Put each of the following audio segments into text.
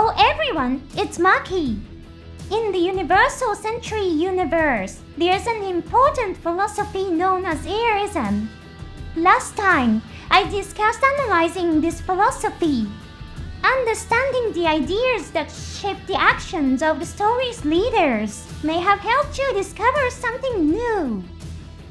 Hello everyone, it's Maki. In the Universal Century universe, there's an important philosophy known as Ereism. Last time, I discussed analyzing this philosophy, understanding the ideas that shape the actions of the story's leaders may have helped you discover something new.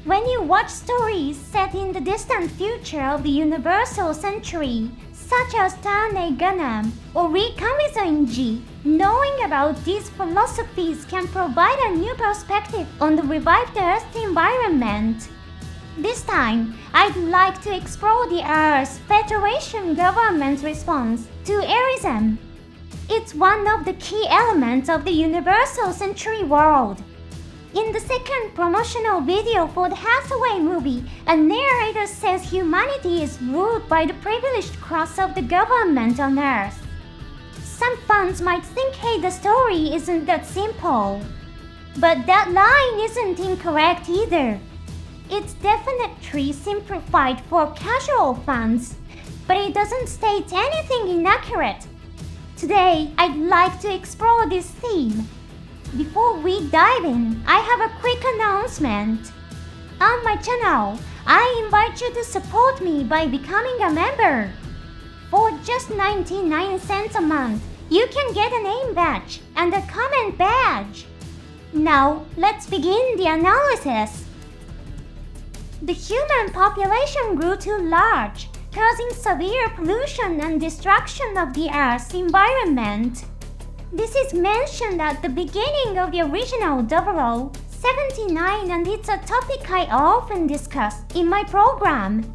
When you watch stories set in the distant future of the Universal Century, such as Gundam or Ereism, knowing about these philosophies can provide a new perspective on the revived Earth environment. This time, I'd like to explore the Earth's Federation government's response to Ereism. It's one of the key elements of the Universal Century world. In the second promotional video for the Hathaway movie, a narrator says humanity is ruled by the privileged class of the government on Earth. Some fans might think, hey, the story isn't that simple. But that line isn't incorrect either. It's definitely simplified for casual fans, but it doesn't state anything inaccurate. Today, I'd like to explore this theme. Before we dive in, I have a quick announcement. On my channel, I invite you to support me by becoming a member. For just 99 cents a month, you can get a name badge and a comment badge. Now, let's begin the analysis. The human population grew too large, causing severe pollution and destruction of the Earth's environment. This is mentioned at the beginning of the original 0079, and it's a topic I often discuss in my program.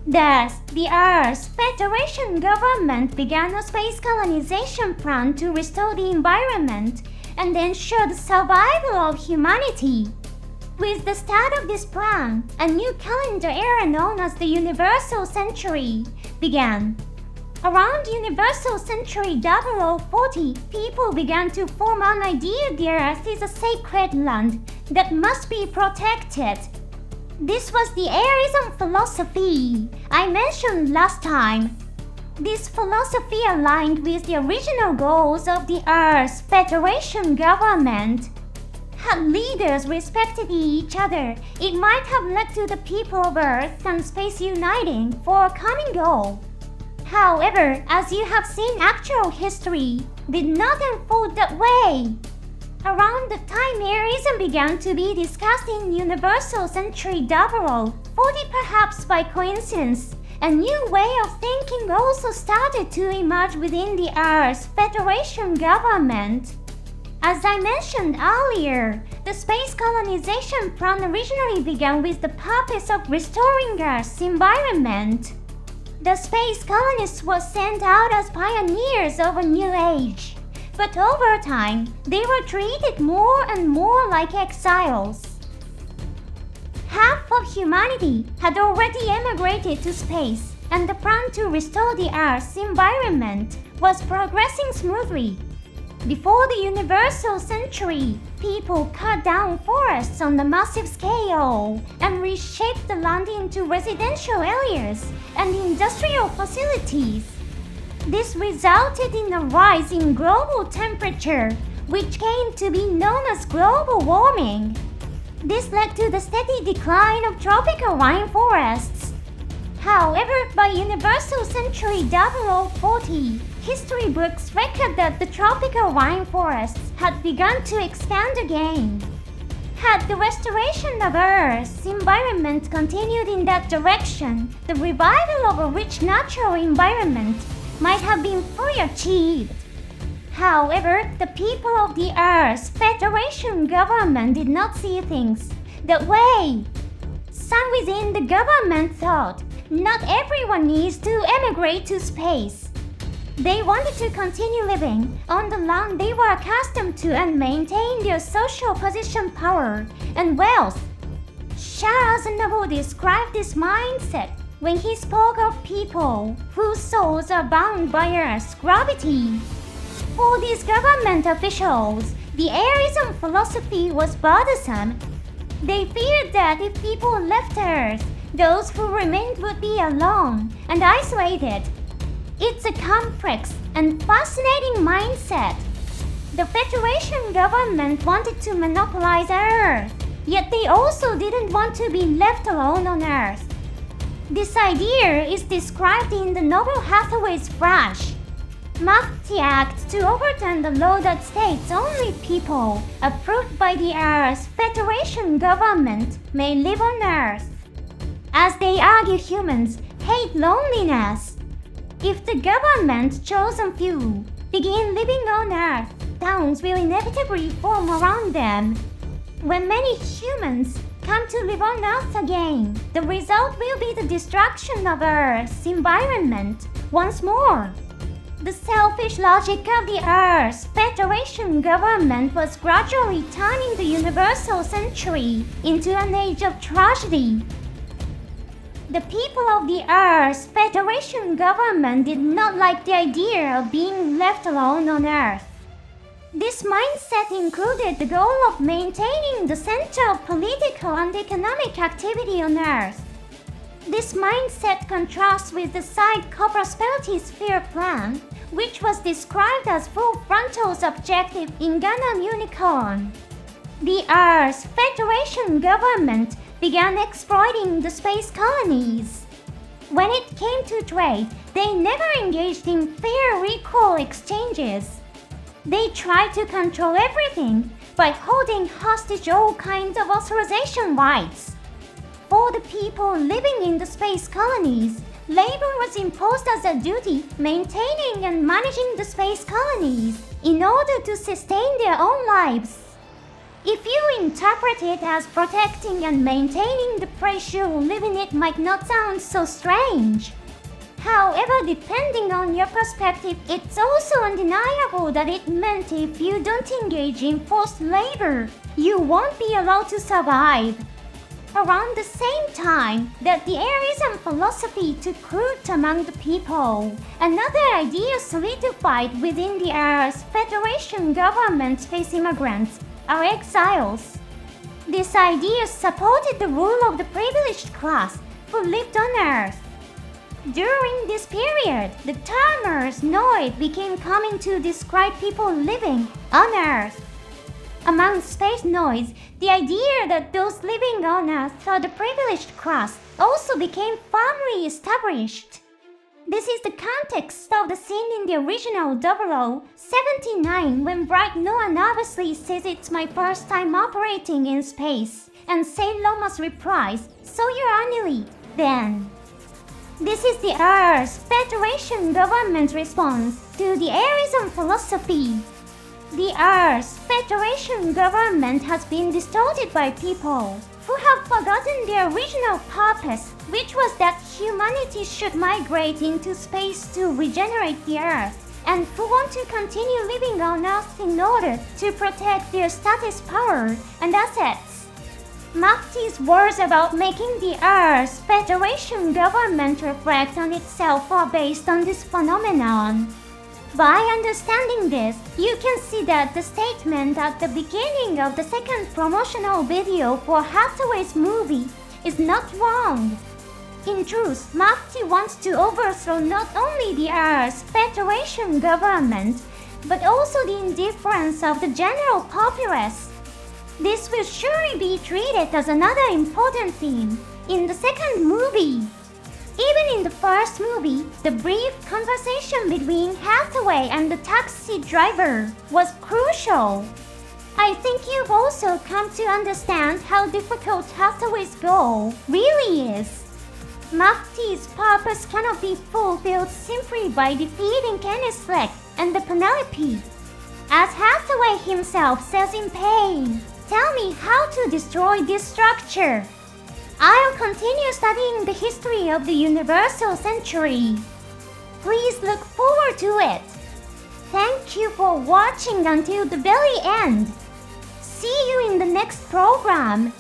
Thus, the Earth's Federation government began a space colonization plan to restore the environment and ensure the survival of humanity. With the start of this plan, a new calendar era known as the Universal Century began. Around Universal Century 0040, people began to form an idea the Earth is a sacred land that must be protected. This was the Ereism philosophy I mentioned last time. This philosophy aligned with the original goals of the Earth's Federation government. Had leaders respected each other, it might have led to the people of Earth and space uniting for a common goal. However, as you have seen, actual history did not unfold that way. Around the time Ereism began to be discussed in Universal Century 0040, perhaps by coincidence, a new way of thinking also started to emerge within the Earth's Federation government. As I mentioned earlier, the space colonization plan originally began with the purpose of restoring Earth's environment. The space colonists were sent out as pioneers of a new age, but over time, they were treated more and more like exiles. Half of humanity had already emigrated to space, and the plan to restore the Earth's environment was progressing smoothly. Before the Universal Century, people cut down forests on a massive scale and reshaped the land into residential areas and industrial facilities. This resulted in a rise in global temperature, which came to be known as global warming. This led to the steady decline of tropical rainforests. However, by Universal Century 0040, history books record that the tropical rainforests had begun to expand again. Had the restoration of Earth's environment continued in that direction, the revival of a rich natural environment might have been fully achieved. However, the people of the Earth's Federation government did not see things that way. Some within the government thought not everyone needs to emigrate to space. They wanted to continue living on the land they were accustomed to and maintain their social position, power, and wealth. Charles Noble described this mindset when he spoke of people whose souls are bound by Earth's gravity. For these government officials, the Ereism philosophy was bothersome. They feared that if people left Earth, those who remained would be alone and isolated. It's a complex and fascinating mindset. The Federation government wanted to monopolize Earth, yet they also didn't want to be left alone on Earth. This idea is described in the novel Hathaway's Flash. Maki acts to overturn the law that states only people approved by the Earth's Federation government may live on Earth. As they argue, humans hate loneliness. If the government's chosen few begin living on Earth, towns will inevitably form around them. When many humans come to live on Earth again, the result will be the destruction of Earth's environment once more. The selfish logic of the Earth's Federation government was gradually turning the Universal Century into an age of tragedy. The people of the Earth's Federation government did not like the idea of being left alone on Earth. This mindset included the goal of maintaining the center of political and economic activity on Earth. This mindset contrasts with the side co-prosperity sphere plan, which was described as full frontal's objective in Gundam Unicorn. The Earth's Federation government began exploiting the space colonies. When it came to trade, they never engaged in fair equal exchanges. They tried to control everything by holding hostage all kinds of authorization rights. For the people living in the space colonies, labor was imposed as a duty, maintaining and managing the space colonies in order to sustain their own lives. If you interpret it as protecting and maintaining the place you live in, it might not sound so strange. However, depending on your perspective, it's also undeniable that it meant if you don't engage in forced labor, you won't be allowed to survive. Around the same time that the Ereism philosophy took root among the people, another idea solidified within the Earth's Federation government: space immigrants are exiles. This idea supported the rule of the privileged class who lived on Earth. During this period, the term Earthnoid became common to describe people living on Earth. Among space noids, the idea that those living on Earth are the privileged class also became firmly established. This is the context of the scene in the original 0079 when Bright Noah nervously says it's my first time operating in space, and Saint Lomas replies, "So you're Anili, then." This is the Earth's Federation government response to the Ereism philosophy. The Earth's Federation government has been distorted by people who have forgotten their original purpose, which was that humanity should migrate into space to regenerate the Earth, and who want to continue living on Earth in order to protect their status, power, and assets. Maki's words about making the Earth's Federation government reflect on itself are based on this phenomenon. By understanding this, you can see that the statement at the beginning of the second promotional video for Hathaway's movie is not wrong. In truth, Maki wants to overthrow not only the Earth's Federation government, but also the indifference of the general populace. This will surely be treated as another important theme in the second movie. Even in the first movie, the brief conversation between Hathaway and the taxi driver was crucial. I think you've also come to understand how difficult Hathaway's goal really is. Maki's purpose cannot be fulfilled simply by defeating Kenneslek and the Penelope. As Hathaway himself says in Pain, "Tell me how to destroy this structure. I'll continue studying the history of the Universal Century." Please look forward to it. Thank you for watching until the very end. See you in the next program.